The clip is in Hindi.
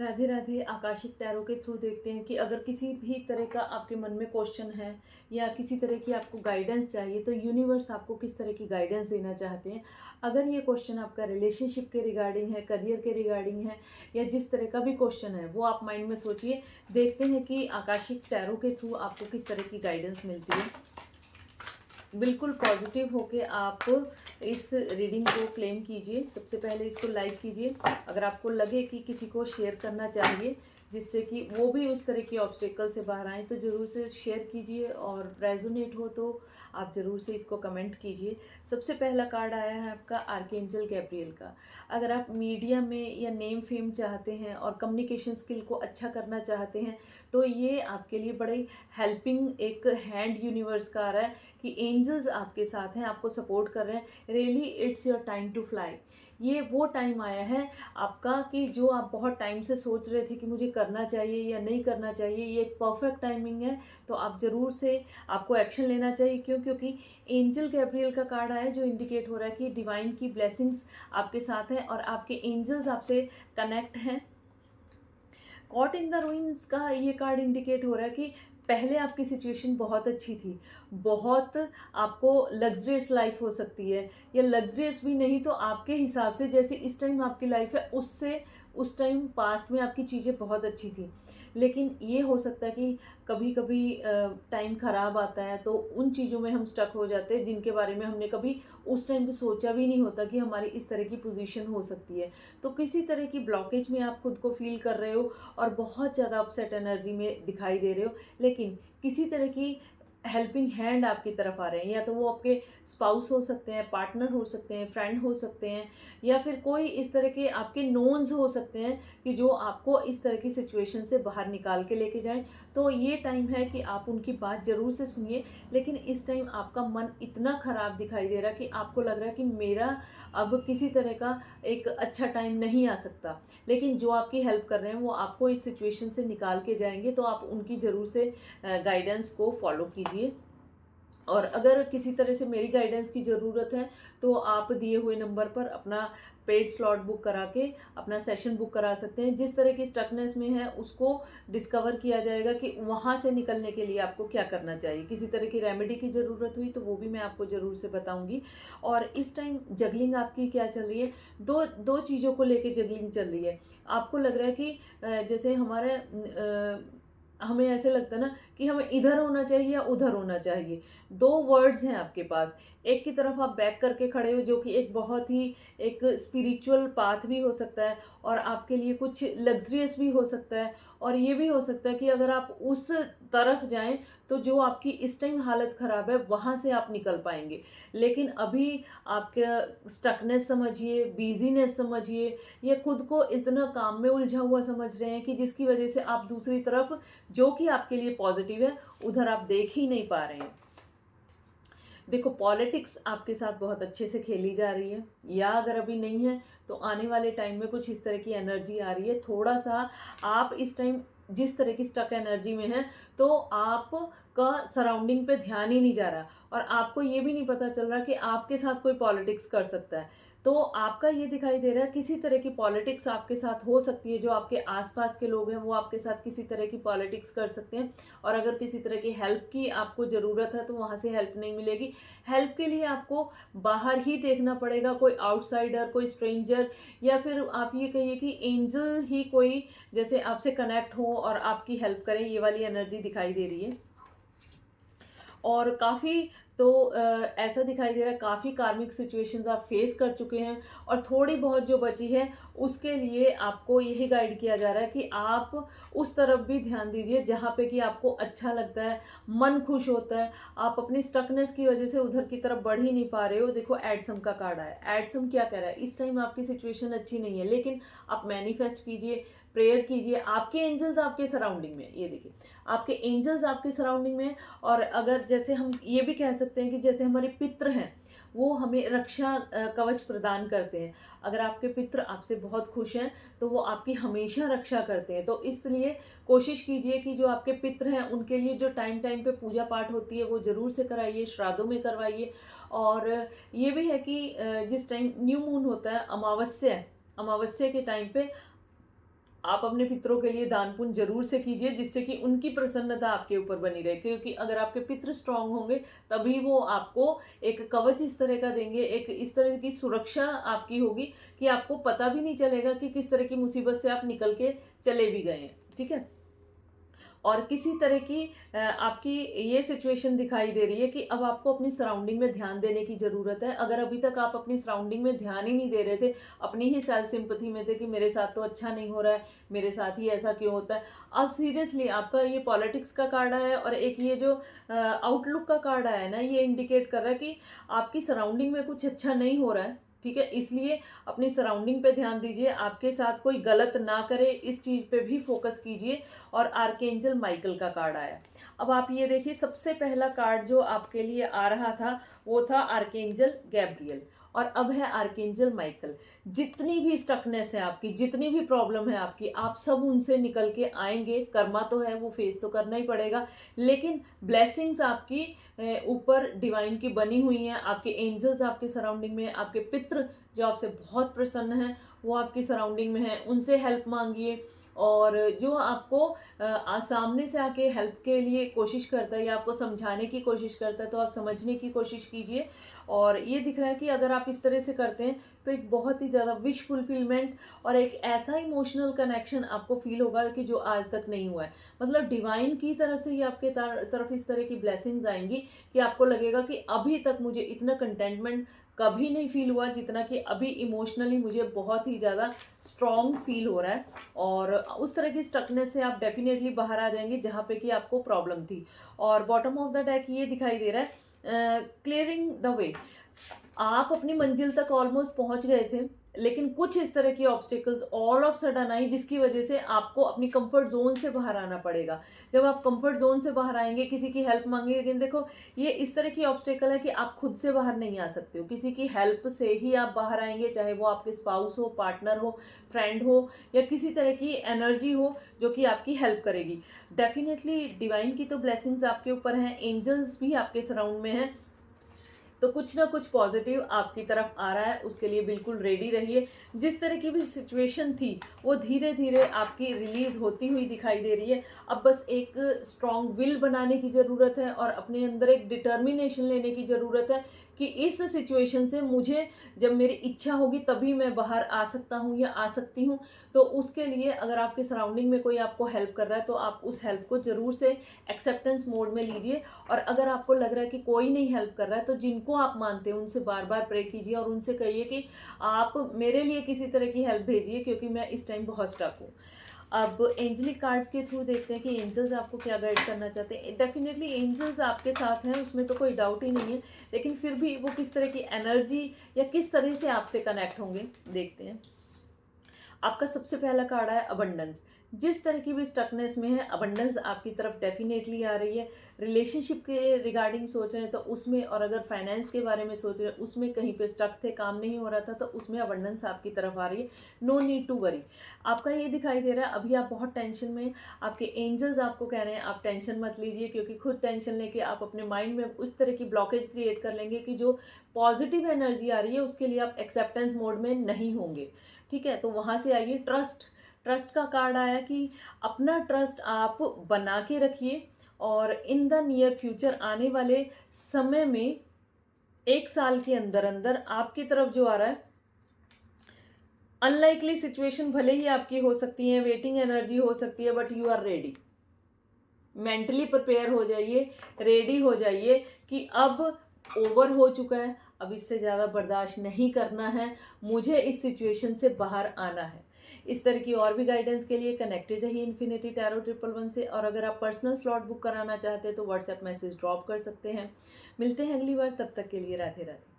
राधे राधे। आकाशिक टैरो के थ्रू देखते हैं कि अगर किसी भी तरह का आपके मन में क्वेश्चन है या किसी तरह की आपको गाइडेंस चाहिए तो यूनिवर्स आपको किस तरह की गाइडेंस देना चाहते हैं। अगर ये क्वेश्चन आपका रिलेशनशिप के रिगार्डिंग है, करियर के रिगार्डिंग है या जिस तरह का भी क्वेश्चन है वो आप माइंड में सोचिए। देखते हैं कि आकाशिक टैरो के थ्रू आपको किस तरह की गाइडेंस मिलती है। बिल्कुल पॉजिटिव होके आप इस रीडिंग को क्लेम कीजिए। सबसे पहले इसको लाइक कीजिए। अगर आपको लगे कि किसी को शेयर करना चाहिए जिससे कि वो भी उस तरह के ऑब्स्टेकल से बाहर आए तो ज़रूर से शेयर कीजिए, और रेजोनेट हो तो आप ज़रूर से इसको कमेंट कीजिए। सबसे पहला कार्ड आया है आपका आर्कएंजल गैब्रियल का। अगर आप मीडिया में या नेम फेम चाहते हैं और कम्युनिकेशन स्किल को अच्छा करना चाहते हैं तो ये आपके लिए बड़ी हेल्पिंग एक हैंड यूनिवर्स का आ रहा है कि एंजल्स आपके साथ हैं, आपको सपोर्ट कर रहे हैं। Really it's your time to fly. ये वो टाइम आया है आपका कि जो आप बहुत टाइम से सोच रहे थे कि मुझे करना चाहिए या नहीं करना चाहिए, ये एक परफेक्ट टाइमिंग है। तो आप ज़रूर से आपको एक्शन लेना चाहिए। क्योंकि एंजल गैब्रियल का कार्ड आया जो इंडिकेट हो रहा है कि डिवाइन की ब्लेसिंग्स आपके साथ हैं और आपके एंजल्स आपसे कनेक्ट हैं। कॉट इन द रूइंस का ये कार्ड इंडिकेट हो रहा है कि पहले आपकी सिचुएशन बहुत अच्छी थी, बहुत आपको लग्जरियस लाइफ हो सकती है, या लग्जरियस भी नहीं तो आपके हिसाब से जैसे इस टाइम आपकी लाइफ है उससे उस टाइम पास्ट में आपकी चीज़ें बहुत अच्छी थी। लेकिन ये हो सकता है कि कभी कभी टाइम ख़राब आता है तो उन चीज़ों में हम स्टक हो जाते हैं जिनके बारे में हमने कभी उस टाइम पे सोचा भी नहीं होता कि हमारी इस तरह की पोजीशन हो सकती है। तो किसी तरह की ब्लॉकेज में आप खुद को फील कर रहे हो और बहुत ज़्यादा अपसेट एनर्जी में दिखाई दे रहे हो, लेकिन किसी तरह की हेल्पिंग हैंड आपकी तरफ आ रहे हैं। या तो वो आपके स्पाउस हो सकते हैं, पार्टनर हो सकते हैं, फ्रेंड हो सकते हैं, या फिर कोई इस तरह के आपके नोन्स हो सकते हैं कि जो आपको इस तरह की सिचुएशन से बाहर निकाल के लेके जाएं। तो ये टाइम है कि आप उनकी बात ज़रूर से सुनिए। लेकिन इस टाइम आपका मन इतना ख़राब दिखाई दे रहा है कि आपको लग रहा है कि मेरा अब किसी तरह का एक अच्छा टाइम नहीं आ सकता। लेकिन जो आपकी हेल्प कर रहे हैं वो आपको इस सिचुएशन से निकाल के जाएंगे, तो आप उनकी ज़रूर से गाइडेंस को फॉलो कीजिए। और अगर किसी तरह से मेरी गाइडेंस की ज़रूरत है तो आप दिए हुए नंबर पर अपना पेड स्लॉट बुक करा के अपना सेशन बुक करा सकते हैं। जिस तरह की स्टकनेस में है उसको डिस्कवर किया जाएगा कि वहाँ से निकलने के लिए आपको क्या करना चाहिए। किसी तरह की रेमेडी की ज़रूरत हुई तो वो भी मैं आपको ज़रूर से बताऊंगी। और इस टाइम जगलिंग आपकी क्या चल रही है, दो दो चीज़ों को लेके जगलिंग चल रही है। आपको लग रहा है कि जैसे हमारा हमें ऐसे लगता है ना कि हमें इधर होना चाहिए या उधर होना चाहिए। दो वर्ड्स हैं आपके पास। एक की तरफ आप बैक करके खड़े हो जो कि एक बहुत ही एक स्पिरिचुअल पाथ भी हो सकता है और आपके लिए कुछ लग्जरियस भी हो सकता है। और ये भी हो सकता है कि अगर आप उस तरफ जाएं तो जो आपकी इस टाइम हालत ख़राब है वहाँ से आप निकल पाएंगे। लेकिन अभी आपका स्टकनेस समझिए, बिजीनेस समझिए, या खुद को इतना काम में उलझा हुआ समझ रहे हैं कि जिसकी वजह से आप दूसरी तरफ जो कि आपके लिए पॉजिटिव है उधर आप देख ही नहीं पा रहे हैं। देखो, पॉलिटिक्स आपके साथ बहुत अच्छे से खेली जा रही है, या अगर अभी नहीं है तो आने वाले टाइम में कुछ इस तरह की एनर्जी आ रही है। थोड़ा सा आप इस टाइम जिस तरह की स्टक एनर्जी में है तो आपका सराउंडिंग पे ध्यान ही नहीं जा रहा और आपको ये भी नहीं पता चल रहा कि आपके साथ कोई पॉलिटिक्स कर सकता है। तो आपका ये दिखाई दे रहा है किसी तरह की पॉलिटिक्स आपके साथ हो सकती है। जो आपके आसपास के लोग हैं वो आपके साथ किसी तरह की पॉलिटिक्स कर सकते हैं। और अगर किसी तरह की हेल्प की आपको ज़रूरत है तो वहाँ से हेल्प नहीं मिलेगी। हेल्प के लिए आपको बाहर ही देखना पड़ेगा, कोई आउटसाइडर, कोई स्ट्रेंजर, या फिर आप ये कहिए कि एंजल ही कोई जैसे आपसे कनेक्ट हो और आपकी हेल्प करें। ये वाली एनर्जी दिखाई दे रही है। और काफ़ी तो ऐसा दिखाई दे रहा है काफ़ी कार्मिक सिचुएशंस आप फेस कर चुके हैं और थोड़ी बहुत जो बची है उसके लिए आपको यही गाइड किया जा रहा है कि आप उस तरफ भी ध्यान दीजिए जहाँ पे कि आपको अच्छा लगता है, मन खुश होता है। आप अपनी स्टकनेस की वजह से उधर की तरफ बढ़ ही नहीं पा रहे हो। देखो, एडसम का कार्ड आया। एडसम क्या कह रहा है, इस टाइम आपकी सिचुएशन अच्छी नहीं है लेकिन आप मैनिफेस्ट कीजिए, प्रेयर कीजिए। आपके एंजल्स आपके सराउंडिंग में, ये देखिए आपके एंजल्स आपके सराउंडिंग में। और अगर जैसे हम ये भी कह सकते हैं कि जैसे हमारे पितृ हैं वो हमें रक्षा कवच प्रदान करते हैं। अगर आपके पितृ आपसे बहुत खुश हैं तो वो आपकी हमेशा रक्षा करते हैं। तो इसलिए कोशिश कीजिए कि जो आपके पितृ हैं उनके लिए जो टाइम टाइम पे पूजा पाठ होती है वो ज़रूर से कराइए, श्राद्धों में करवाइए। और ये भी है कि जिस टाइम न्यू मून होता है, अमावस्या, अमावस्या के टाइम पे आप अपने पितरों के लिए दान पुण्य जरूर से कीजिए, जिससे कि उनकी प्रसन्नता आपके ऊपर बनी रहे, क्योंकि अगर आपके पितृ स्ट्रांग होंगे तभी वो आपको एक कवच इस तरह का देंगे, एक इस तरह की सुरक्षा आपकी होगी कि आपको पता भी नहीं चलेगा कि किस तरह की मुसीबत से आप निकल के चले भी गए हैं। ठीक है। और किसी तरह की आपकी ये सिचुएशन दिखाई दे रही है कि अब आपको अपनी सराउंडिंग में ध्यान देने की ज़रूरत है। अगर अभी तक आप अपनी सराउंडिंग में ध्यान ही नहीं दे रहे थे, अपनी ही सेल्फ सिंपैथी में थे कि मेरे साथ तो अच्छा नहीं हो रहा है, मेरे साथ ही ऐसा क्यों होता है। अब सीरियसली आपका ये पॉलिटिक्स का कार्ड आया है और एक ये जो आउटलुक का कार्ड आया है ना, ये इंडिकेट कर रहा है कि आपकी सराउंडिंग में कुछ अच्छा नहीं हो रहा है। ठीक है, इसलिए अपनी सराउंडिंग पे ध्यान दीजिए, आपके साथ कोई गलत ना करे इस चीज़ पे भी फोकस कीजिए। और आर्कएंजल माइकल का कार्ड आया। अब आप ये देखिए, सबसे पहला कार्ड जो आपके लिए आ रहा था वो था आर्कएंजल गैब्रियल, और अब है आर्कएंजल माइकल। जितनी भी स्टकनेस है आपकी, जितनी भी प्रॉब्लम है आपकी, आप सब उनसे निकल के आएंगे। कर्मा तो है, वो फेस तो करना ही पड़ेगा, लेकिन ब्लेसिंग्स आपकी ऊपर डिवाइन की बनी हुई हैं। आपके एंजल्स आपके सराउंडिंग में, आपके पितृ जो आपसे बहुत प्रसन्न हैं वो आपकी सराउंडिंग में हैं। उनसे हेल्प मांगिए, और जो आपको सामने से आके हेल्प के लिए कोशिश करता है या आपको समझाने की कोशिश करता है, तो आप समझने की कोशिश कीजिए। और ये दिख रहा है कि अगर आप इस तरह से करते हैं तो एक बहुत ही ज़्यादा विश फुलफिलमेंट और एक ऐसा इमोशनल कनेक्शन आपको फील होगा कि जो आज तक नहीं हुआ है। मतलब डिवाइन की तरफ से ही आपके तरफ इस तरह की ब्लेसिंग्स आएंगी कि आपको लगेगा कि अभी तक मुझे इतना कंटेंटमेंट कभी नहीं फील हुआ जितना कि अभी इमोशनली मुझे बहुत ही ज़्यादा स्ट्रॉन्ग फील हो रहा है। और उस तरह की स्टकनेस से आप डेफिनेटली बाहर आ जाएंगे जहाँ पे कि आपको प्रॉब्लम थी। और बॉटम ऑफ द डेक ये दिखाई दे रहा है, क्लियरिंग द वे। आप अपनी मंजिल तक ऑलमोस्ट पहुंच गए थे, लेकिन कुछ इस तरह की obstacles all of sudden I, जिसकी वजह से आपको अपनी कंफर्ट जोन से बाहर आना पड़ेगा। जब आप कंफर्ट जोन से बाहर आएंगे, किसी की हेल्प मांगेंगे, लेकिन देखो ये इस तरह की ऑब्स्टिकल है कि आप खुद से बाहर नहीं आ सकते हो, किसी की हेल्प से ही आप बाहर आएंगे, चाहे वो आपके स्पाउस हो, पार्टनर हो, फ्रेंड हो, या किसी तरह की एनर्जी हो जो कि आपकी हेल्प करेगी। डेफिनेटली डिवाइन की तो ब्लेसिंग्स आपके ऊपर हैं, एंजल्स भी आपके सराउंड में हैं, तो कुछ ना कुछ पॉजिटिव आपकी तरफ आ रहा है, उसके लिए बिल्कुल रेडी रहिए। जिस तरह की भी सिचुएशन थी वो धीरे धीरे आपकी रिलीज होती हुई दिखाई दे रही है। अब बस एक स्ट्रॉन्ग विल बनाने की ज़रूरत है और अपने अंदर एक डिटर्मिनेशन लेने की ज़रूरत है कि इस सिचुएशन से मुझे जब मेरी इच्छा होगी तभी मैं बाहर आ सकता हूँ या आ सकती हूँ। तो उसके लिए अगर आपके सराउंडिंग में कोई आपको हेल्प कर रहा है तो आप उस हेल्प को ज़रूर से एक्सेप्टेंस मोड में लीजिए। और अगर आपको लग रहा है कि कोई नहीं हेल्प कर रहा है, तो जिनको आप मानते हैं उनसे बार बार प्रे कीजिए और उनसे कहिए कि आप मेरे लिए किसी तरह की हेल्प भेजिए, क्योंकि मैं इस टाइम बहुत स्टक हूँ। अब एंजलिक कार्ड्स के थ्रू देखते हैं कि एंजल्स आपको क्या गाइड करना चाहते हैं। डेफिनेटली एंजल्स आपके साथ हैं, उसमें तो कोई डाउट ही नहीं है, लेकिन फिर भी वो किस तरह की एनर्जी या किस तरह से आपसे कनेक्ट होंगे देखते हैं। आपका सबसे पहला कार्ड है अबंडेंस। जिस तरह की भी स्टकनेस में है, अबंडेंस आपकी तरफ डेफिनेटली आ रही है। रिलेशनशिप के रिगार्डिंग सोच रहे हैं तो उसमें, और अगर फाइनेंस के बारे में सोच रहे हैं उसमें कहीं पे स्टक थे, काम नहीं हो रहा था, तो उसमें अबंडेंस आपकी तरफ आ रही है। No need to worry. आपका ये दिखाई दे रहा है अभी आप बहुत टेंशन में, आपके एंजल्स आपको कह रहे हैं आप टेंशन मत लीजिए, क्योंकि खुद टेंशन लेके आप अपने माइंड में उस तरह की ब्लॉकेज क्रिएट कर लेंगे कि जो पॉजिटिव एनर्जी आ रही है उसके लिए आप एक्सेप्टेंस मोड में नहीं होंगे। ठीक है, तो वहाँ से आइए। ट्रस्ट का कार्ड आया कि अपना ट्रस्ट आप बना के रखिए, और इन द नियर फ्यूचर आने वाले समय में 1 साल के अंदर अंदर आपकी तरफ जो आ रहा है, अनलाइकली सिचुएशन भले ही आपकी हो सकती है, वेटिंग एनर्जी हो सकती है, but you are ready. Mentally prepare हो जाइए, रेडी हो जाइए कि अब ओवर हो चुका है, अब इससे ज़्यादा बर्दाश्त नहीं करना है, मुझे इस सिचुएशन से बाहर आना है। इस तरह की और भी गाइडेंस के लिए कनेक्टेड रहिए इन्फिनिटी टैरो 111 से। और अगर आप पर्सनल स्लॉट बुक कराना चाहते हैं तो व्हाट्सएप मैसेज ड्रॉप कर सकते हैं। मिलते हैं अगली बार, तब तक के लिए राधे राधे।